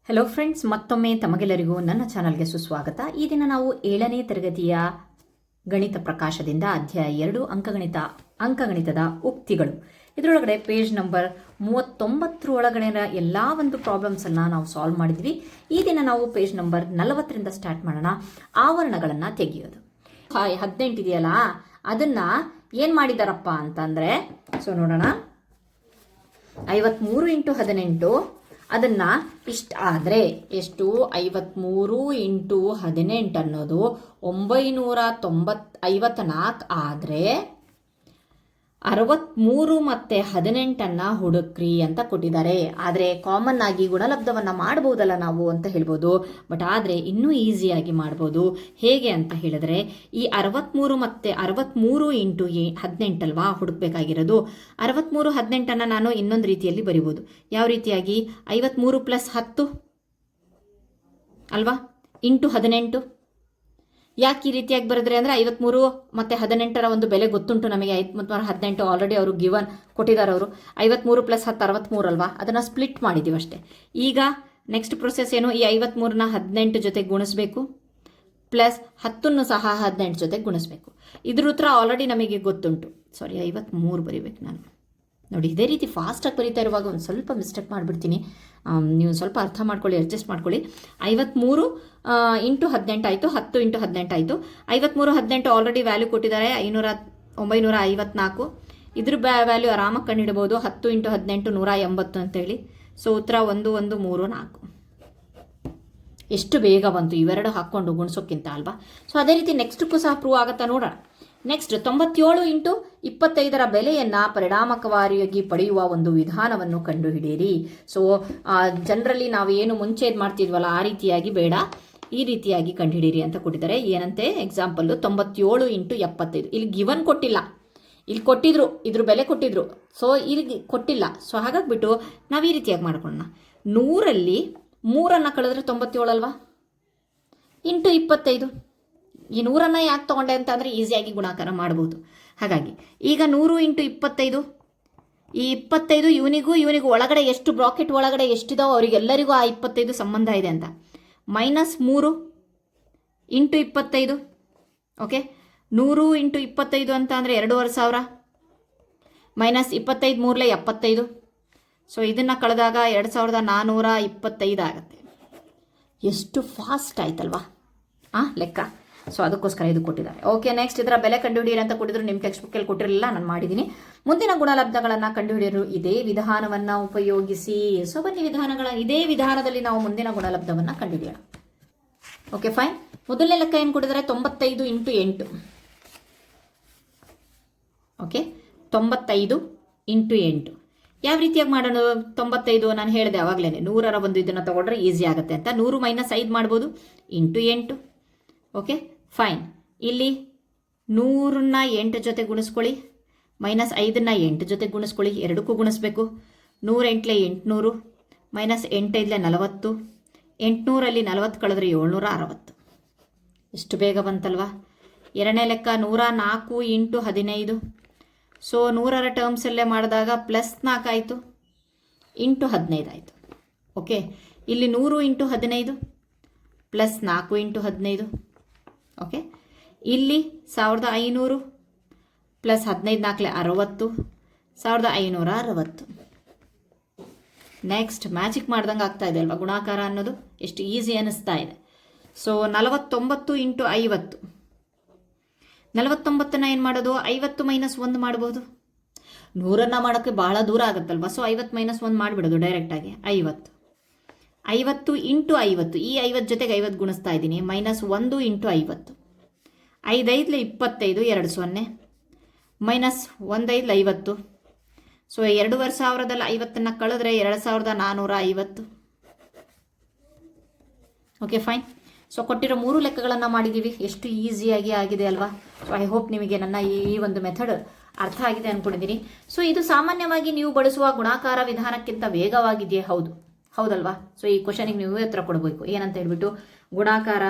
Hello friends, ಮತ್ತೊಮ್ಮೆ ತಮಗೆಲ್ಲರಿಗೂ ನನ್ನ ಚಾನಲ್ಗೆ ಸುಸ್ವಾಗತ. ಈ ದಿನ ನಾವು 7ನೇ ತರಗತಿಯ ಗಣಿತ ಪ್ರಕಾಶದಿಂದ ಅಧ್ಯಾಯ 2 ಅಂಕಗಣಿತದ ಉಕ್ತಿಗಳು ಇದರೊಳಗಡೆ ಪೇಜ್ ನಂಬರ್ 39 ಒಳಗಡೆ ಎಲ್ಲ ಒಂದು ಪ್ರಾಬ್ಲಮ್ಸನ್ನು ನಾವು ಸಾಲ್ವ್ ಮಾಡಿದ್ವಿ. ಈ ದಿನ ನಾವು ಪೇಜ್ ನಂಬರ್ 40ರಿಂದ ಸ್ಟಾರ್ಟ್ ಮಾಡೋಣ. ಆವರಣಗಳನ್ನು ತೆಗೆಯೋದು 18 ಇದೆಯಲ್ಲ, ಅದನ್ನ ಏನು ಮಾಡಿದಾರಪ್ಪ ಅಂತಂದರೆ, ಸೊ ನೋಡೋಣ, 53 × 18 ಅದನ್ನ ಇಷ್ಟ ಆದರೆ ಎಷ್ಟು? 53 × 18 ಅನ್ನೋದು 954 ಆದರೆ 63 ಮತ್ತು 18 ಹುಡುಕ್ರಿ ಅಂತ ಕೊಟ್ಟಿದ್ದಾರೆ. ಆದರೆ ಕಾಮನ್ ಆಗಿ ಗುಣಲಬ್ಧವನ್ನು ಮಾಡ್ಬೋದಲ್ಲ ನಾವು ಅಂತ ಹೇಳ್ಬೋದು. ಬಟ್ ಆದರೆ ಇನ್ನೂ ಈಸಿಯಾಗಿ ಮಾಡ್ಬೋದು. ಹೇಗೆ ಅಂತ ಹೇಳಿದ್ರೆ, ಈ 63 ಮತ್ತು 63 × 18 ಅಲ್ವಾ ಹುಡುಕ್ಬೇಕಾಗಿರೋದು. 63 18 ನಾನು ಇನ್ನೊಂದು ರೀತಿಯಲ್ಲಿ ಬರಿಬೋದು. ಯಾವ ರೀತಿಯಾಗಿ? 53 + 10 ಅಲ್ವಾ ಇಂಟು 18. ಯಾಕೆ ಈ ರೀತಿಯಾಗಿ ಬರೆದ್ರೆ ಅಂದರೆ 53 ಮತ್ತು 18 ಒಂದು ಬೆಲೆ ಗೊತ್ತುಂಟು ನಮಗೆ. 53 18 ಆಲ್ರೆಡಿ ಅವರು ಗಿವನ್ ಕೊಟ್ಟಿದ್ದಾರೆ. ಅವರು 53 + 10 63 ಅಲ್ವಾ, ಅದನ್ನು ಸ್ಪ್ಲಿಟ್ ಮಾಡಿದ್ದೀವಿ ಅಷ್ಟೇ. ಈಗ ನೆಕ್ಸ್ಟ್ ಪ್ರೊಸೆಸ್ ಏನು? ಈ 53ನ 18 ಜೊತೆಗೆ ಗುಣಿಸ್ಬೇಕು, ಪ್ಲಸ್ 10ನ್ನು ಸಹ 18 ಜೊತೆಗೆ ಗುಣಿಸ್ಬೇಕು. ಇದ್ರ ಉತ್ತರ ಆಲ್ರೆಡಿ ನಮಗೆ ಗೊತ್ತುಂಟು. ಸಾರಿ, 53 ಬರೀಬೇಕು ನಾನು. ನೋಡಿ, ಇದೇ ರೀತಿ ಫಾಸ್ಟಾಗಿ ಬರೀತಾ ಇರುವಾಗ ಒಂದು ಸ್ವಲ್ಪ ಮಿಸ್ಟೇಕ್ ಮಾಡಿಬಿಡ್ತೀನಿ. ನೀವು ಸ್ವಲ್ಪ ಅರ್ಥ ಮಾಡ್ಕೊಳ್ಳಿ, ಅಡ್ಜಸ್ಟ್ ಮಾಡ್ಕೊಳ್ಳಿ. 53 × 18 ಆಯಿತು, 10 × 18 ಆಯಿತು. 53 18 ಆಲ್ರೆಡಿ ವ್ಯಾಲ್ಯೂ ಕೊಟ್ಟಿದ್ದಾರೆ 954. ಇದ್ರ ವ್ಯಾಲ್ಯೂ ಆರಾಮಾಗಿ ಕಂಡುಹಿಡ್ಬೋದು. 10 × 18 180 ಅಂತೇಳಿ. ಸೊ ಉತ್ತರ 1134. ಎಷ್ಟು ಬೇಗ ಬಂತು ಇವೆರಡು ಹಾಕ್ಕೊಂಡು ಗುಣಿಸೋಕ್ಕಿಂತ ಅಲ್ವಾ? ಸೊ ಅದೇ ರೀತಿ ನೆಕ್ಸ್ಟಕ್ಕೂ ಸಹ ಪ್ರೂವ್ ಆಗುತ್ತಾ ನೋಡೋಣ. ನೆಕ್ಸ್ಟ್ 97 × 25 ಬೆಲೆಯನ್ನು ಪರಿಣಾಮಕಾರಿಯಾಗಿ ಪಡೆಯುವ ಒಂದು ವಿಧಾನವನ್ನು ಕಂಡುಹಿಡಿಯಿರಿ. ಸೊ ಜನರಲಿ ನಾವು ಏನು ಮುಂಚೆ ಇದು ಮಾಡ್ತಿದ್ವಲ್ಲ ಆ ರೀತಿಯಾಗಿ ಬೇಡ, ಈ ರೀತಿಯಾಗಿ ಕಂಡುಹಿಡಿಯಿರಿ ಅಂತ ಕೊಟ್ಟಿದ್ದಾರೆ. ಏನಂತೆ ಎಕ್ಸಾಂಪಲ್ಲು 97 × 75. ಇಲ್ಲಿ ಗಿವನ್ ಕೊಟ್ಟಿಲ್ಲ, ಇಲ್ಲಿ ಕೊಟ್ಟಿದ್ರು, ಇದ್ರ ಬೆಲೆ ಕೊಟ್ಟಿದ್ರು. ಸೊ ಇಲ್ಲಿ ಕೊಟ್ಟಿಲ್ಲ. ಸೊ ಹಾಗಾಗ್ಬಿಟ್ಟು ನಾವು ಈ ರೀತಿಯಾಗಿ ಮಾಡ್ಕೊಳ್ಳೋಣ. 100ರಲ್ಲಿ 3 ಕಳೆದ್ರೆ 97 ಅಲ್ವಾ, ಇಂಟು 25. ಈ 100 ಯಾಕೆ ತೊಗೊಂಡೆ ಅಂತ ಅಂದರೆ ಈಸಿಯಾಗಿ ಗುಣಾಕಾರ ಮಾಡ್ಬೋದು. ಹಾಗಾಗಿ ಈಗ 100 × 25, ಈ 25 ಇವನಿಗೂ ಒಳಗಡೆ ಎಷ್ಟು ಬ್ರಾಕೆಟ್ ಒಳಗಡೆ ಎಷ್ಟಿದಾವೋ ಅವರಿಗೆಲ್ಲರಿಗೂ ಆ 25 ಸಂಬಂಧ ಇದೆ ಅಂತ. -3 × 25. ಓಕೆ, 100 × 25 ಅಂತ ಅಂದರೆ 2500, ಮೈನಸ್ 25 3 75. ಸೊ ಇದನ್ನು ಕಳೆದಾಗ 2425 ಆಗುತ್ತೆ. ಎಷ್ಟು ಫಾಸ್ಟ್ ಆಯ್ತಲ್ವಾ ಲೆಕ್ಕ. ಸೊ ಅದಕ್ಕೋಸ್ಕರ ಇದು ಕೊಟ್ಟಿದ್ದಾರೆ. ಓಕೆ, ನೆಕ್ಸ್ಟ್ ಇದರ ಬೆಲೆ ಕಂಡುಹಿಡಿಯಿರಿ ಅಂತ ಕೊಟ್ಟಿದ್ರು. ನಿಮ್ಮ ಟೆಕ್ಸ್ಟ್ ಬುಕ್ಕಲ್ಲಿ ಕೊಟ್ಟಿರಲಿಲ್ಲ, ನಾನು ಮಾಡಿದ್ದೀನಿ. ಮುಂದಿನ ಗುಣಲಬ್ಧಗಳನ್ನು ಕಂಡುಹಿಡಿಯಲು ಇದೇ ವಿಧಾನವನ್ನು ಉಪಯೋಗಿಸಿ. ಸೊ ಬನ್ನಿ, ಇದೇ ವಿಧಾನದಲ್ಲಿ ನಾವು ಮುಂದಿನ ಗುಣಲಬ್ಧವನ್ನು ಕಂಡುಹಿಡಿಯೋಣ. Okay fine. ಮೊದಲನೇ ಲೆಕ್ಕ ಏನು ಕೊಟ್ಟಿದ್ದಾರೆ? 95 × 8. ಓಕೆ, 95 × 8 ಯಾವ ರೀತಿಯಾಗಿ ಮಾಡೋಣ? 95 ನಾನು ಹೇಳಿದೆ ಆವಾಗಲೇ, 100ರ ಒಂದು ಇದನ್ನು ತಗೊಂಡ್ರೆ ಈಸಿ ಆಗುತ್ತೆ ಅಂತ. 100 - 5 ಮಾಡ್ಬೋದು, ಇಂಟು 8. Okay fine. ಇಲ್ಲಿ 100ನ್ನ 8 ಜೊತೆ ಗುಣಿಸ್ಕೊಳ್ಳಿ, -5ನ್ನ 8 ಜೊತೆ ಗುಣಿಸ್ಕೊಳ್ಳಿ, ಎರಡಕ್ಕೂ ಗುಣಿಸ್ಬೇಕು. 100 × 8 800, -8 × 40. 800ರಲ್ಲಿ 40 ಕಳೆದ್ರೆ 760. ಎಷ್ಟು ಬೇಗ ಬಂತಲ್ವಾ? ಎರಡನೇ ಲೆಕ್ಕ 104 × 15. ಸೊ 100ರ ಟರ್ಮ್ಸಲ್ಲೇ ಮಾಡಿದಾಗ +4 ಆಯಿತು, ಇಂಟು 15 ಆಯಿತು. ಓಕೆ, ಇಲ್ಲಿ 100 × 15 +4 × 15. ಓಕೆ, ಇಲ್ಲಿ 1500 +15 4 60, 1560. ನೆಕ್ಸ್ಟ್ ಮ್ಯಾಜಿಕ್ ಮಾಡ್ದಂಗೆ ಆಗ್ತಾ ಇದೆ ಅಲ್ವಾ ಗುಣಾಕಾರ ಅನ್ನೋದು, ಎಷ್ಟು ಈಸಿ ಅನ್ನಿಸ್ತಾ ಇದೆ. ಸೊ 49 × 50. 49ನ್ನ ಏನು ಮಾಡೋದು? 50 - 1 ಮಾಡ್ಬೋದು. 100ನ್ನ ಮಾಡೋಕ್ಕೆ ಬಹಳ ದೂರ ಆಗುತ್ತಲ್ವ. ಸೊ 50 - 1 ಮಾಡಿಬಿಡೋದು ಡೈರೆಕ್ಟಾಗಿ. 50 × 50. ಈ 50 ಜೊತೆಗೆ 50 ಗುಣಿಸ್ತಾ ಇದ್ದೀನಿ. -1 × 50. 5 5 25, 2 0, -1 5 50. ಸೊ 2500ದಲ್ಲಿ 50ನ್ನು ಕಳೆದ್ರೆ 2450. Okay fine. ಸೊ ಕೊಟ್ಟಿರೋ 3 ಲೆಕ್ಕಗಳನ್ನು ಮಾಡಿದ್ದೀವಿ. ಎಷ್ಟು ಈಸಿಯಾಗಿ ಆಗಿದೆ ಅಲ್ವಾ? ಸೊ ಐ ಹೋಪ್ ನಿಮಗೆ ನನ್ನ ಈ ಒಂದು ಮೆಥಡ್ ಅರ್ಥ ಆಗಿದೆ ಅಂದ್ಕೊಂಡಿದ್ದೀನಿ. ಸೊ ಇದು ಸಾಮಾನ್ಯವಾಗಿ ನೀವು ಬಳಸುವ ಗುಣಾಕಾರ ವಿಧಾನಕ್ಕಿಂತ ವೇಗವಾಗಿದೆಯೇ? ಹೌದಲ್ವಾ? ಸೊ ಈ ಕ್ವಶನಿಗೆ ನೀವು ಉತ್ತರ ಕೊಡಬೇಕು. ಏನಂತ ಹೇಳ್ಬಿಟ್ಟು, ಗುಣಾಕಾರ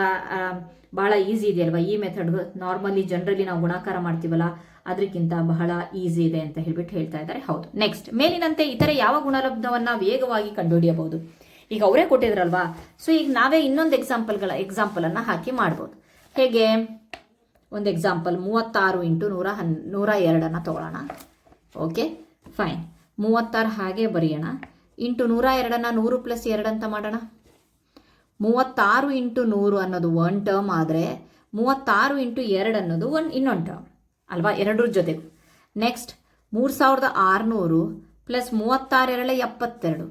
ಬಹಳ ಈಸಿ ಇದೆಯಲ್ವಾ ಈ ಮೆಥಡ್. ನಾರ್ಮಲಿ ಜನರಲಿ ನಾವು ಗುಣಾಕಾರ ಮಾಡ್ತೀವಲ್ಲ ಅದಕ್ಕಿಂತ ಬಹಳ ಈಸಿ ಇದೆ ಅಂತ ಹೇಳ್ಬಿಟ್ಟು ಹೇಳ್ತಾ ಇದ್ದಾರೆ. ಹೌದು. ನೆಕ್ಸ್ಟ್, ಮೇಲಿನಂತೆ ಇತರ ಯಾವ ಗುಣಲಬ್ಧವನ್ನು ವೇಗವಾಗಿ ಕಂಡುಹಿಡಿಯಬಹುದು? ಈಗ ಅವರೇ ಕೊಟ್ಟಿದ್ರಲ್ವಾ. ಸೊ ಈಗ ನಾವೇ ಇನ್ನೊಂದು ಎಕ್ಸಾಂಪಲನ್ನು ಹಾಕಿ ಮಾಡ್ಬೋದು. ಹೇಗೆ? ಒಂದು ಎಕ್ಸಾಂಪಲ್ 36 ಇಂಟು 102 ತಗೊಳ್ಳೋಣ. Okay fine. 36 ಹಾಗೆ ಬರೆಯೋಣ. ಇಂಟು 102 100 + 2 ಅಂತ ಮಾಡೋಣ. 36 ಇಂಟು 100 ಅನ್ನೋದು 1 ಟರ್ಮ್ ಆದರೆ 36 ಇಂಟು 2 ಅನ್ನೋದು ಇನ್ನೊಂದು ಟರ್ಮ್ ಅಲ್ವಾ, ಎರಡರ ಜೊತೆಗೂ. Next 3600 plus 36 2 72.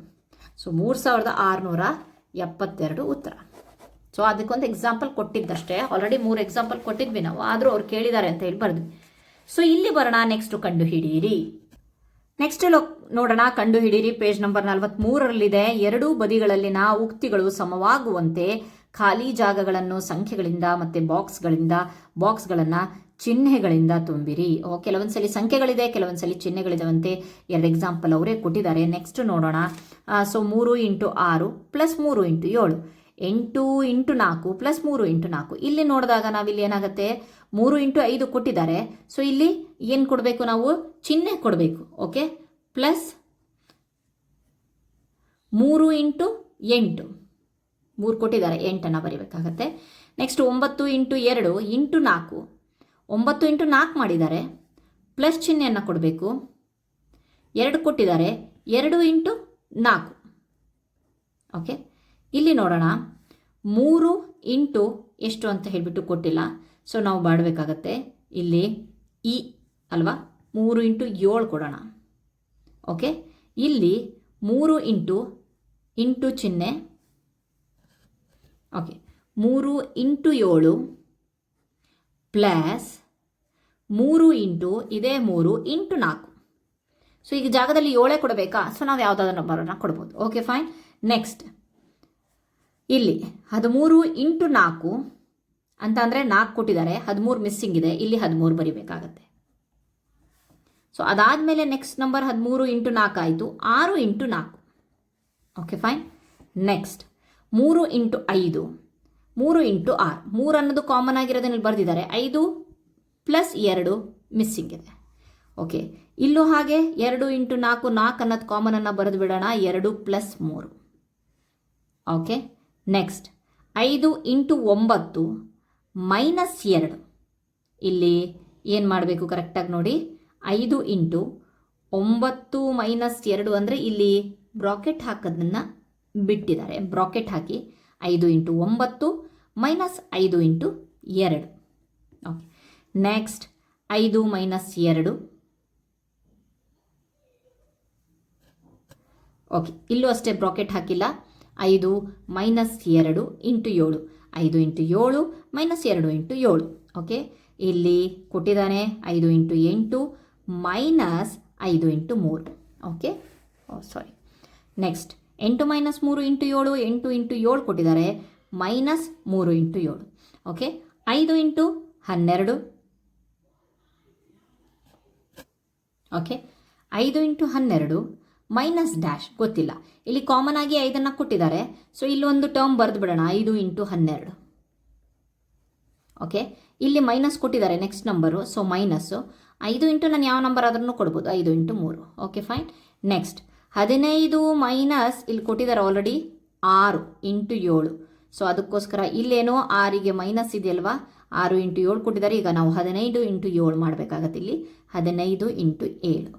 ಸೊ 3672 ಉತ್ತರ. ಸೊ ಅದಕ್ಕೊಂದು ಎಕ್ಸಾಂಪಲ್ ಕೊಟ್ಟಿದ್ದಷ್ಟೇ. ಆಲ್ರೆಡಿ 3 ಎಕ್ಸಾಂಪಲ್ ಕೊಟ್ಟಿದ್ವಿ ನಾವು, ಆದರೂ ಅವ್ರು ಕೇಳಿದ್ದಾರೆ ಅಂತ ಹೇಳಿ ಬರೆದ್ವಿ. ಸೊ ಇಲ್ಲಿ ಬರೋಣ, ನೆಕ್ಸ್ಟ್ ಕಂಡು ಹಿಡಿಯಿರಿ. ನೆಕ್ಸ್ಟ್ ನೋಡೋಣ, ಕಂಡು ಹಿಡಿಯಿರಿ. ಪೇಜ್ ನಂಬರ್ 43ರಲ್ಲಿದೆ. ಎರಡೂ ಬದಿಗಳಲ್ಲಿನ ಉಕ್ತಿಗಳು ಸಮವಾಗುವಂತೆ ಖಾಲಿ ಜಾಗಗಳನ್ನು ಸಂಖ್ಯೆಗಳಿಂದ ಮತ್ತು ಬಾಕ್ಸ್ಗಳನ್ನು ಚಿಹ್ನೆಗಳಿಂದ ತುಂಬಿರಿ. ಕೆಲವೊಂದ್ಸಲಿ ಸಂಖ್ಯೆಗಳಿದೆ, ಕೆಲವೊಂದ್ಸಲಿ ಚಿಹ್ನೆಗಳಿದಾವಂತೆ. 2 ಎಕ್ಸಾಂಪಲ್ ಅವರೇ ಕೊಟ್ಟಿದ್ದಾರೆ. ನೆಕ್ಸ್ಟ್ ನೋಡೋಣ. So 3 into 6 plus 3 into 7, 8 into 4 plus 3 into 4. ಇಲ್ಲಿ ನೋಡಿದಾಗ ನಾವಿಲ್ಲಿ ಏನಾಗುತ್ತೆ, 3 ಇಂಟು 5 ಕೊಟ್ಟಿದ್ದಾರೆ. ಸೊ ಇಲ್ಲಿ ಏನು ಕೊಡಬೇಕು ನಾವು? ಚಿಹ್ನೆ ಕೊಡಬೇಕು. ಓಕೆ, ಪ್ಲಸ್ 3 ಇಂಟು 8, 3 ಕೊಟ್ಟಿದ್ದಾರೆ, 8 ಬರೀಬೇಕಾಗತ್ತೆ. ನೆಕ್ಸ್ಟ್ 9 ಇಂಟು 2 ಇಂಟು 4, 9 ಇಂಟು 4 ಮಾಡಿದ್ದಾರೆ, ಪ್ಲಸ್ ಚಿಹ್ನೆಯನ್ನು ಕೊಡಬೇಕು. 2 ಕೊಟ್ಟಿದ್ದಾರೆ, 2 ಇಂಟು 4. ಓಕೆ, ಇಲ್ಲಿ ನೋಡೋಣ. 3 ಇಂಟು ಎಷ್ಟು ಅಂತ ಹೇಳಿಬಿಟ್ಟು ಕೊಟ್ಟಿಲ್ಲ. ಸೊ ನಾವು ಮಾಡಬೇಕಾಗತ್ತೆ ಇಲ್ಲಿ ಅಲ್ವಾ, 3 ಇಂಟು 7 ಕೊಡೋಣ. ಓಕೆ, ಇಲ್ಲಿ 3 ಇಂಟು ಚಿಹ್ನೆ. Okay, 3 into 7 plus 3 into 4. So ಈಗ ಜಾಗದಲ್ಲಿ 7 ಕೊಡಬೇಕಾ? ಸೊ ನಾವು ಯಾವುದಾದ್ರೂ ನಂಬರನ್ನು ಕೊಡ್ಬೋದು. Okay fine. ನೆಕ್ಸ್ಟ್ ಇಲ್ಲಿ 13 ಇಂಟು 4 ಅಂತ ಅಂದರೆ 4 ಕೊಟ್ಟಿದ್ದಾರೆ, 13 ಮಿಸ್ಸಿಂಗ್ ಇದೆ. ಇಲ್ಲಿ 13 ಬರಿಬೇಕಾಗತ್ತೆ. ಸೊ ಅದಾದಮೇಲೆ ನೆಕ್ಸ್ಟ್ ನಂಬರ್ 13 ಇಂಟು 4 ಆಯಿತು, 6 into 4. Okay fine. Next 3 into 5, 3 into 6. 3 ಅನ್ನೋದು ಕಾಮನ್ ಆಗಿರೋದನ್ನ ಬರೆದಿದ್ದಾರೆ, 5 ಪ್ಲಸ್ 2 ಮಿಸ್ಸಿಂಗ್ ಇದೆ. ಓಕೆ, ಇಲ್ಲೂ ಹಾಗೆ 2 ಇಂಟು 4, 4 ಅನ್ನೋದು ಕಾಮನನ್ನು ಬರೆದು ಬಿಡೋಣ, 2 plus 3. Okay, next 5 into 9 minus 2. ಇಲ್ಲಿ ಏನು ಮಾಡಬೇಕು ಕರೆಕ್ಟಾಗಿ ನೋಡಿ. 5 ಇಂಟು 9 ಮೈನಸ್ 2 ಅಂದರೆ ಇಲ್ಲಿ ಬ್ರಾಕೆಟ್ ಹಾಕೋದನ್ನು ಬಿಟ್ಟಿದ್ದಾರೆ. ಬ್ರಾಕೆಟ್ ಹಾಕಿ 5 into 9 minus 5 into 2. Okay, next 5 minus 2. Okay, ಇಲ್ಲೂ ಅಷ್ಟೇ ಬ್ರಾಕೆಟ್ ಹಾಕಿಲ್ಲ. 5 minus 2 into 7, 5 into 7 minus 2 into 7. Okay, ಇಲ್ಲಿ ಕೊಟ್ಟಿದ್ದಾನೆ 5 ಇಂಟು 8 ಮೈನಸ್ 5 ಇಂಟು 3. ಓಕೆ, ಸಾರಿ. ನೆಕ್ಸ್ಟ್ 8 ಮೈನಸ್ 3 ಇಂಟು 7, 8 ಇಂಟು 7 ಕೊಟ್ಟಿದ್ದಾರೆ, minus 3 into 7. Okay, 5 into 12. Okay, 5 into 12 minus dash ಗೊತ್ತಿಲ್ಲ. ಇಲ್ಲಿ common ಆಗಿ 5 ಕೊಟ್ಟಿದ್ದಾರೆ. ಸೊ ಇಲ್ಲಿ ಒಂದು ಟರ್ಮ್ ಬರೆದು ಬಿಡೋಣ, 5 ಇಂಟು 12. ಓಕೆ, ಇಲ್ಲಿ ಮೈನಸ್ ಕೊಟ್ಟಿದ್ದಾರೆ next number. So minus 5 into ನಾನು ಯಾವ ನಂಬರ್ ಆದ್ರೂ ಕೊಡ್ಬೋದು, 5 into 3. Okay fine. Next 15 minus ಇಲ್ಲಿ ಕೊಟ್ಟಿದ್ದಾರೆ ಆಲ್ರೆಡಿ 6 ಇಂಟು 7. ಸೊ ಅದಕ್ಕೋಸ್ಕರ ಇಲ್ಲೇನೋ 6ಗೆ ಮೈನಸ್ ಇದೆಯಲ್ವಾ, 6 ಇಂಟು 7 ಕೊಟ್ಟಿದ್ದಾರೆ. ಈಗ ನಾವು 15 ಇಂಟು 7 ಮಾಡಬೇಕಾಗತ್ತೆ. ಇಲ್ಲಿ 15 ಇಂಟು 7.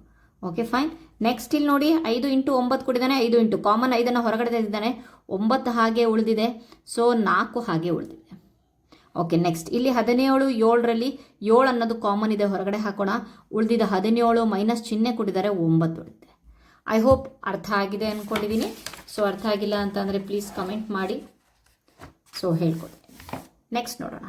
Okay fine. ನೆಕ್ಸ್ಟ್ ಇಲ್ಲಿ ನೋಡಿ 5 ಇಂಟು 9 ಕೊಟ್ಟಿದ್ದಾನೆ, 5 ಇಂಟು ಕಾಮನ್ 5 ಹೊರಗಡೆ ತೆಗೆದಿದ್ದಾನೆ, 9 ಹಾಗೆ ಉಳಿದಿದೆ. ಸೊ 4 ಹಾಗೆ ಉಳಿದಿದೆ. ಓಕೆ, ನೆಕ್ಸ್ಟ್ ಇಲ್ಲಿ 17 7ರಲ್ಲಿ 7 ಅನ್ನೋದು ಕಾಮನ್ ಇದೆ, ಹೊರಗಡೆ ಹಾಕೋಣ. ಉಳಿದಿದ್ದ 17 ಮೈನಸ್ ಚಿಹ್ನೆ ಕೊಟ್ಟಿದ್ದಾರೆ, 9 ಉಳಿದಿದೆ. ಐ ಹೋಪ್ ಅರ್ಥ ಆಗಿದೆ ಅಂದ್ಕೊಂಡಿದ್ದೀನಿ. ಸೊ ಅರ್ಥ ಆಗಿಲ್ಲ ಅಂತಂದರೆ ಪ್ಲೀಸ್ ಕಮೆಂಟ್ ಮಾಡಿ. ಸೊ ಹೇಳ್ಕೊಡ್ತೀನಿ. ನೆಕ್ಸ್ಟ್ ನೋಡೋಣ.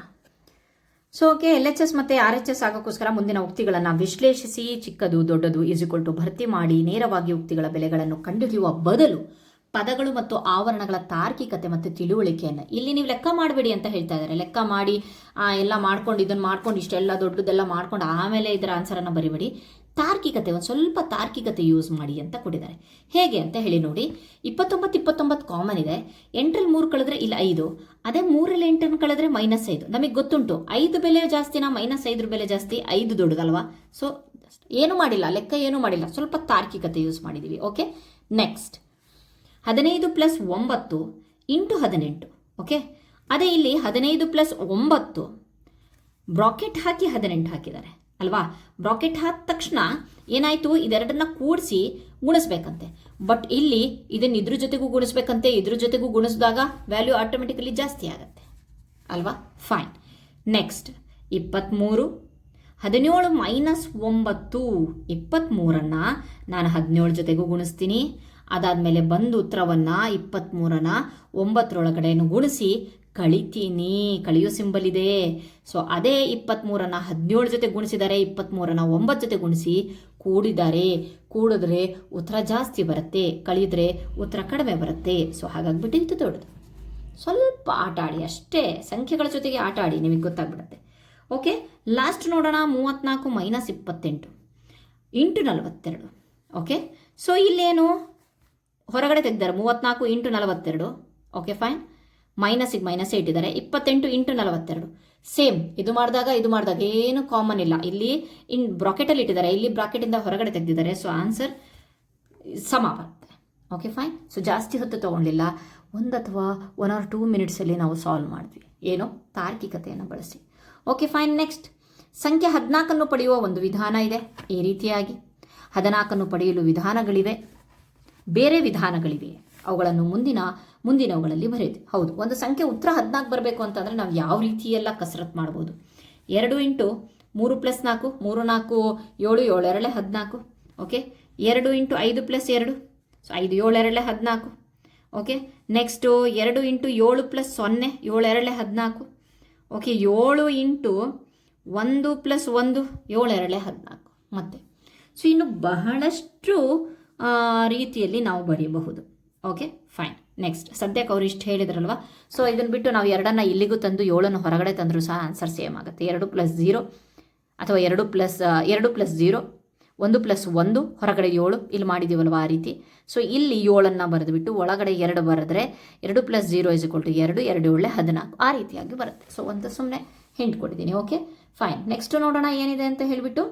ಸೊ ಓಕೆ, LHS ಮತ್ತು RHS ಆಗೋಕ್ಕೋಸ್ಕರ ಮುಂದಿನ ಉಕ್ತಿಗಳನ್ನು ವಿಶ್ಲೇಷಿಸಿ ಚಿಕ್ಕದು ದೊಡ್ಡದು = ಭರ್ತಿ ಮಾಡಿ ನೇರವಾಗಿ ಉಕ್ತಿಗಳ ಬೆಲೆಗಳನ್ನು ಕಂಡುಹಿಡಿಯುವ ಬದಲು ಪದಗಳು ಮತ್ತು ಆವರಣಗಳ ತಾರ್ಕಿಕತೆ ಮತ್ತು ತಿಳುವಳಿಕೆಯನ್ನು ಇಲ್ಲಿ ನೀವು ಲೆಕ್ಕ ಮಾಡಬೇಡಿ ಅಂತ ಹೇಳ್ತಾ ಇದ್ದಾರೆ. ಲೆಕ್ಕ ಮಾಡಿ ಎಲ್ಲ ಮಾಡ್ಕೊಂಡು ಇದನ್ನು ಮಾಡ್ಕೊಂಡು ಇಷ್ಟೆಲ್ಲ ದೊಡ್ಡದೆಲ್ಲ ಮಾಡ್ಕೊಂಡು ಆಮೇಲೆ ಇದರ ಆನ್ಸರನ್ನು ಬರಿಬೇಡಿ. ತಾರ್ಕಿಕತೆ, ಒಂದು ಸ್ವಲ್ಪ ತಾರ್ಕಿಕತೆ ಯೂಸ್ ಮಾಡಿ ಅಂತ ಕೊಟ್ಟಿದ್ದಾರೆ. ಹೇಗೆ ಅಂತ ಹೇಳಿ ನೋಡಿ. 29 ಕಾಮನ್ ಇದೆ. 8ರಲ್ಲಿ 3 ಕಳೆದ್ರೆ ಇಲ್ಲಿ 5. ಅದೇ 3ರಲ್ಲಿ 8 ಕಳೆದ್ರೆ -5. ನಮಗೆ ಗೊತ್ತುಂಟು 5 ಬೆಲೆ ಜಾಸ್ತಿನಾ -5 ಬೆಲೆ ಜಾಸ್ತಿ, 5 ದೊಡ್ಡದಲ್ವಾ. ಸೊ ಏನು ಮಾಡಿಲ್ಲ, ಲೆಕ್ಕ ಏನು ಮಾಡಿಲ್ಲ, ಸ್ವಲ್ಪ ತಾರ್ಕಿಕತೆ ಯೂಸ್ ಮಾಡಿದ್ದೀವಿ. Okay, next 15 plus 9 into 18. Okay, ಅದೇ ಇಲ್ಲಿ 15 ಪ್ಲಸ್ 9 ಬ್ರಾಕೆಟ್ ಹಾಕಿ 18 ಹಾಕಿದ್ದಾರೆ ಅಲ್ವಾ. ಬ್ರಾಕೆಟ್ ಹಾಕಿದ ತಕ್ಷಣ ಏನಾಯಿತು, ಇದೆರಡನ್ನ ಕೂಡಿಸಿ ಗುಣಿಸ್ಬೇಕಂತೆ. ಬಟ್ ಇಲ್ಲಿ ಇದನ್ನು ಇದ್ರ ಜೊತೆಗೂ ಗುಣಿಸ್ಬೇಕಂತೆ, ಇದ್ರ ಜೊತೆಗೂ ಗುಣಿಸಿದಾಗ ವ್ಯಾಲ್ಯೂ ಆಟೋಮೆಟಿಕಲಿ ಜಾಸ್ತಿ ಆಗುತ್ತೆ ಅಲ್ವಾ. ಫೈನ್. ನೆಕ್ಸ್ಟ್ 23, 17 ಮೈನಸ್ 9, 23 ನಾನು 17 ಜೊತೆಗೂ ಗುಣಿಸ್ತೀನಿ. ಅದಾದಮೇಲೆ ಬಂದು ಉತ್ತರವನ್ನು 23 9 ಗುಣಿಸಿ ಕಳಿತೀನಿ. ಕಳಿಯೋ ಸಿಂಬಲ್ ಇದೆ. ಸೊ ಅದೇ 23 17 ಜೊತೆ ಗುಣಿಸಿದ್ದಾರೆ, 23 9 ಜೊತೆ ಗುಣಿಸಿ ಕೂಡಿದ್ದಾರೆ. ಕೂಡಿದ್ರೆ ಉತ್ತರ ಜಾಸ್ತಿ ಬರುತ್ತೆ, ಕಳೆಯಿದ್ರೆ ಉತ್ತರ ಕಡಿಮೆ ಬರುತ್ತೆ. ಸೊ ಹಾಗಾಗ್ಬಿಟ್ಟು ಇದು ದೊಡ್ಡದು. ಸ್ವಲ್ಪ ಆಟ ಆಡಿ ಅಷ್ಟೇ, ಸಂಖ್ಯೆಗಳ ಜೊತೆಗೆ ಆಟ ಆಡಿ, ನಿಮಗೆ ಗೊತ್ತಾಗ್ಬಿಡುತ್ತೆ. ಓಕೆ, ಲಾಸ್ಟ್ ನೋಡೋಣ. 34 ಮೈನಸ್ 28 ಇಂಟು 42. ಓಕೆ, ಸೊ ಇಲ್ಲೇನು ಹೊರಗಡೆ ತೆಗೆದಾರೆ 34 ಇಂಟು 42. Okay fine. ಮೈನಸಿಗೆ ಮೈನಸ್ ಇಟ್ಟಿದ್ದಾರೆ. 28 ಇಂಟು 42 ಸೇಮ್. ಇದು ಮಾಡಿದಾಗ ಏನು ಕಾಮನ್ ಇಲ್ಲ. ಇಲ್ಲಿ ಬ್ರಾಕೆಟಲ್ಲಿ ಇಟ್ಟಿದ್ದಾರೆ, ಇಲ್ಲಿ ಬ್ರಾಕೆಟಿಂದ ಹೊರಗಡೆ ತೆಗೆದಿದ್ದಾರೆ. ಸೊ ಆನ್ಸರ್ ಸಮ ಬರುತ್ತೆ. Okay fine. ಸೊ ಜಾಸ್ತಿ ಹೊತ್ತು ತೊಗೊಳ್ಳಿಲ್ಲ, 1 ಅಥವಾ 1 or 2 ಮಿನಿಟ್ಸಲ್ಲಿ ನಾವು ಸಾಲ್ವ್ ಮಾಡಿದ್ವಿ. ಏನು, ತಾರ್ಕಿಕತೆಯನ್ನು ಬಳಸಿ. Okay fine. ನೆಕ್ಸ್ಟ್ ಸಂಖ್ಯೆ 14 ಪಡೆಯುವ ಒಂದು ವಿಧಾನ ಇದೆ. ಈ ರೀತಿಯಾಗಿ 14 ಪಡೆಯಲು ವಿಧಾನಗಳಿವೆ, ಬೇರೆ ವಿಧಾನಗಳಿವೆ. ಅವುಗಳನ್ನು ಮುಂದಿನವುಗಳಲ್ಲಿ ಬರೆಯಿರಿ. ಹೌದು, ಒಂದು ಸಂಖ್ಯೆ ಉತ್ತರ 14 ಬರಬೇಕು ಅಂತಂದರೆ ನಾವು ಯಾವ ರೀತಿಯೆಲ್ಲ ಕಸರತ್ತು ಮಾಡ್ಬೋದು. 2 into 3 plus 4, 3 4 7, 7 2 14. Okay, 2 into 5 plus 2, so 5 7 2 14. Okay, next 2 into 7 plus 0, 7 2 14. Okay, 7 into 1 plus 1, 7 2 14. ಮತ್ತೆ ಸೊ ಇನ್ನು ಬಹಳಷ್ಟು ರೀತಿಯಲ್ಲಿ ನಾವು ಬರೆಯಬಹುದು. Okay fine. ನೆಕ್ಸ್ಟ್ ಸದ್ಯಕ್ಕೆ ಅವ್ರು ಇಷ್ಟು ಹೇಳಿದ್ರಲ್ವ, ಸೊ ಇದನ್ನು ಬಿಟ್ಟು ನಾವು 2 ಇಲ್ಲಿಗೂ ತಂದು 7 ಹೊರಗಡೆ ತಂದರೂ ಸಹ ಆನ್ಸರ್ ಸೇಮ್ ಆಗುತ್ತೆ. 2 ಪ್ಲಸ್ 0 ಅಥವಾ 2 ಪ್ಲಸ್ 0, 1 ಪ್ಲಸ್ 1 ಹೊರಗಡೆ 7 ಇಲ್ಲಿ ಮಾಡಿದ್ದೀವಲ್ವ ಆ ರೀತಿ. ಸೊ ಇಲ್ಲಿ 7 ಬರೆದುಬಿಟ್ಟು ಒಳಗಡೆ 2 ಬರೆದ್ರೆ 2 ಪ್ಲಸ್ 0 = 2, 2 7 14 ಆ ರೀತಿಯಾಗಿ ಬರುತ್ತೆ. ಸೊ ಒಂದು ಸುಮ್ಮನೆ ಹಿಂಟ್ ಕೊಟ್ಟಿದ್ದೀನಿ. Okay fine. ನೆಕ್ಸ್ಟ್ ನೋಡೋಣ ಏನಿದೆ ಅಂತ ಹೇಳಿಬಿಟ್ಟು.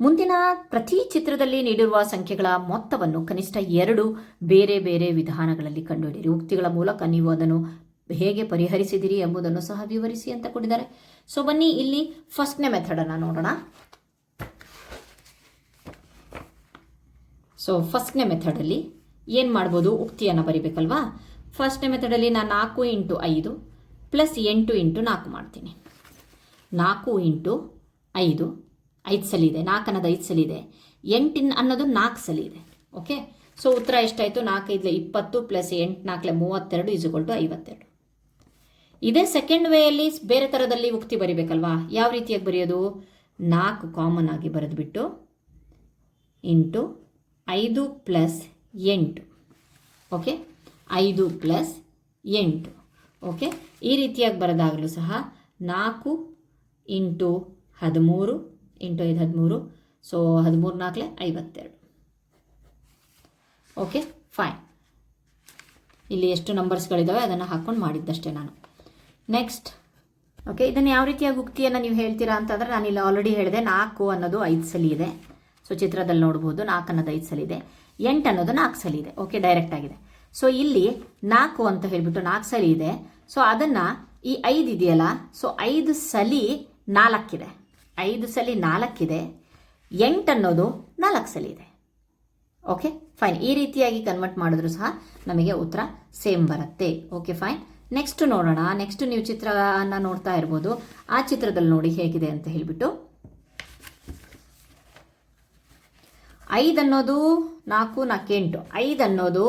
ಮುಂದಿನ ಪ್ರತಿ ಚಿತ್ರದಲ್ಲಿ ನೀಡಿರುವ ಸಂಖ್ಯೆಗಳ ಮೊತ್ತವನ್ನು ಕನಿಷ್ಠ 2 ಬೇರೆ ಬೇರೆ ವಿಧಾನಗಳಲ್ಲಿ ಕಂಡುಹಿಡಿಯಿರಿ. ಉಕ್ತಿಗಳ ಮೂಲಕ ನೀವು ಅದನ್ನು ಹೇಗೆ ಪರಿಹರಿಸಿದಿರಿ ಎಂಬುದನ್ನು ಸಹ ವಿವರಿಸಿ ಅಂತ ಕೊಟ್ಟಿದ್ದಾರೆ. ಸೊ ಬನ್ನಿ ಇಲ್ಲಿ ಫಸ್ಟ್ನೇ ಮೆಥಡನ್ನು ನೋಡೋಣ. ಸೊ ಫಸ್ಟ್ನೇ ಮೆಥಡಲ್ಲಿ ಏನು ಮಾಡ್ಬೋದು, ಉಕ್ತಿಯನ್ನು ಬರಿಬೇಕಲ್ವಾ. ಫಸ್ಟ್ನೇ ಮೆಥಡಲ್ಲಿ ನಾನು 4 ಇಂಟು 5 ಪ್ಲಸ್ 8 ಇಂಟು 4 ಮಾಡ್ತೀನಿ. 4 ಇಂಟು 5 5 ಸಲ ಇದೆ, 4 ಅನ್ನೋದು 5 ಸಲ ಇದೆ, 8 ಅನ್ನೋದು 4 ಸಲ ಇದೆ. ಓಕೆ, ಸೊ ಉತ್ತರ ಎಷ್ಟಾಯಿತು, 4 5 20 ಪ್ಲಸ್ 8 4 32 = 52. ಇದೇ ಸೆಕೆಂಡ್ ವೇಯಲ್ಲಿ ಬೇರೆ ಥರದಲ್ಲಿ ಉಕ್ತಿ ಬರಿಬೇಕಲ್ವಾ. ಯಾವ ರೀತಿಯಾಗಿ ಬರೆಯೋದು, 4 ಕಾಮನ್ ಆಗಿ ಬರೆದುಬಿಟ್ಟು into 5 plus 8. Okay, 5 plus 8. Okay, ಈ ರೀತಿಯಾಗಿ ಬರೆದಾಗಲೂ ಸಹ 4 into 13 into 5 13, so 13 4 52. Okay fine. ಇಲ್ಲಿ ಎಷ್ಟು ನಂಬರ್ಸ್ಗಳಿದ್ದಾವೆ ಅದನ್ನು ಹಾಕ್ಕೊಂಡು ಮಾಡಿದ್ದಷ್ಟೇ ನಾನು. ನೆಕ್ಸ್ಟ್ ಓಕೆ, ಇದನ್ನು ಯಾವ ರೀತಿಯಾಗಿ ಉಕ್ತಿಯನ್ನು ನೀವು ಹೇಳ್ತೀರಾ ಅಂತಂದರೆ, ನಾನು ಇಲ್ಲಿ ಆಲ್ರೆಡಿ ಹೇಳಿದೆ 4 ಅನ್ನೋದು 5 ಸಲ ಇದೆ. ಸೊ ಚಿತ್ರದಲ್ಲಿ ನೋಡ್ಬೋದು 4 ಅನ್ನೋದು 5 ಸಲ ಇದೆ, 8 ಅನ್ನೋದು 4 ಸಲ ಇದೆ. ಓಕೆ, ಡೈರೆಕ್ಟ್ ಆಗಿದೆ. ಸೊ ಇಲ್ಲಿ 4 ಅಂತ ಹೇಳಿಬಿಟ್ಟು 4 ಸಲ ಇದೆ. ಸೊ ಅದನ್ನು ಈ 5 ಇದೆಯಲ್ಲ, ಸೊ 5 ಸಲ 4 ಇದೆ, 5 ಸಲ 4 ಇದೆ, 8 ಅನ್ನೋದು 4 ಸಲ ಇದೆ. Okay fine. ಈ ರೀತಿಯಾಗಿ ಕನ್ವರ್ಟ್ ಮಾಡಿದ್ರು ಸಹ ನಮಗೆ ಉತ್ತರ ಸೇಮ್ ಬರುತ್ತೆ. Okay fine. ನೆಕ್ಸ್ಟ್ ನೋಡೋಣ. ನೆಕ್ಸ್ಟ್ ನೀವು ಚಿತ್ರವನ್ನು ನೋಡ್ತಾ ಇರ್ಬೋದು. ಆ ಚಿತ್ರದಲ್ಲಿ ನೋಡಿ ಹೇಗಿದೆ ಅಂತ ಹೇಳಿಬಿಟ್ಟು. 5 ಅನ್ನೋದು 4 4 8, 5 ಅನ್ನೋದು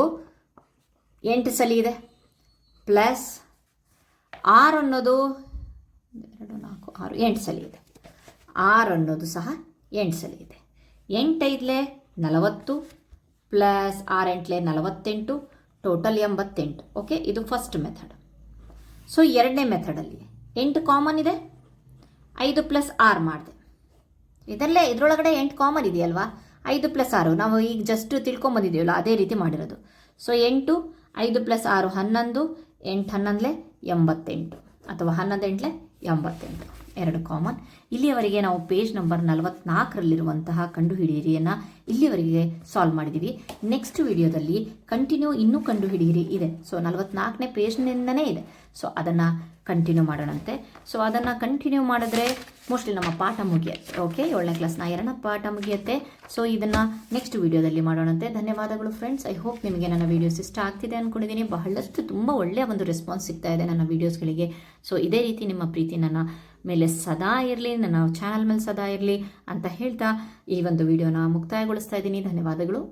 8 ಸಲ ಇದೆ, ಪ್ಲಸ್ 6 ಅನ್ನೋದು 2 4 6 8 ಸಲ ಇದೆ, 6 ಅನ್ನೋದು ಸಹ 8 ಸಲ ಇದೆ. 8 5 40 ಪ್ಲಸ್ 6 8 48, ಟೋಟಲ್ 88. ಓಕೆ, ಇದು ಫಸ್ಟ್ ಮೆಥಡ್. ಸೊ ಎರಡನೇ ಮೆಥಡಲ್ಲಿ 8 ಕಾಮನ್ ಇದೆ, 5 ಪ್ಲಸ್ 6 ಮಾಡಿದೆ. ಇದರೊಳಗಡೆ 8 ಕಾಮನ್ ಇದೆಯಲ್ವಾ, 5 ಪ್ಲಸ್ 6 ನಾವು ಈಗ ಜಸ್ಟ್ ತಿಳ್ಕೊಂಬಂದಿದ್ದೀವಲ್ಲ ಅದೇ ರೀತಿ ಮಾಡಿರೋದು. ಸೊ 8 5 ಪ್ಲಸ್ 6 11, 8 11 88, ಅಥವಾ 11 8 88. 2 ಕಾಮನ್. ಇಲ್ಲಿಯವರೆಗೆ ನಾವು ಪೇಜ್ ನಂಬರ್ 44ರಲ್ಲಿರುವಂತಹ ಕಂಡುಹಿಡಿಯಿರಿಯನ್ನು ಇಲ್ಲಿಯವರೆಗೆ ಸಾಲ್ವ್ ಮಾಡಿದ್ದೀವಿ. ನೆಕ್ಸ್ಟ್ ವಿಡಿಯೋದಲ್ಲಿ ಇನ್ನೂ ಕಂಡುಹಿಡಿಯಿರಿ ಇದೆ. ಸೊ 44ನೇ ಪೇಜ್ನಿಂದನೇ ಇದೆ. ಸೊ ಅದನ್ನು ಕಂಟಿನ್ಯೂ ಮಾಡೋಣಂತೆ. ಸೊ ಅದನ್ನು ಕಂಟಿನ್ಯೂ ಮಾಡಿದ್ರೆ ಮೋಸ್ಟ್ಲಿ ನಮ್ಮ ಪಾಠ ಮುಗಿಯುತ್ತೆ. ಓಕೆ, 7ನೇ ಕ್ಲಾಸ್ನ 2ನೇ ಪಾಠ ಮುಗಿಯುತ್ತೆ. ಸೊ ಇದನ್ನು ನೆಕ್ಸ್ಟ್ ವಿಡಿಯೋದಲ್ಲಿ ಮಾಡೋಣಂತೆ. ಧನ್ಯವಾದಗಳು ಫ್ರೆಂಡ್ಸ್. ಐ ಹೋಪ್ ನಿಮಗೆ ನನ್ನ ವೀಡಿಯೋಸ್ ಇಷ್ಟ ಆಗ್ತಿದೆ ಅಂದ್ಕೊಂಡಿದ್ದೀನಿ. ಬಹಳಷ್ಟು ತುಂಬ ಒಳ್ಳೆಯ ಒಂದು ರೆಸ್ಪಾನ್ಸ್ ಸಿಗ್ತಾ ಇದೆ ನನ್ನ ವೀಡಿಯೋಸ್ಗಳಿಗೆ. ಸೊ ಇದೇ ರೀತಿ ನಿಮ್ಮ ಪ್ರೀತಿ ನನ್ನ ಮೇಲೆ ಸದಾ ಇರಲಿ, ನನ್ನ ಚಾನಲ್ ಮೇಲೆ ಸದಾ ಇರಲಿ ಅಂತ ಹೇಳ್ತಾ ಈ ಒಂದು ವಿಡಿಯೋನ ಮುಕ್ತಾಯಗೊಳಿಸ್ತಾ ಇದ್ದೀನಿ. ಧನ್ಯವಾದಗಳು.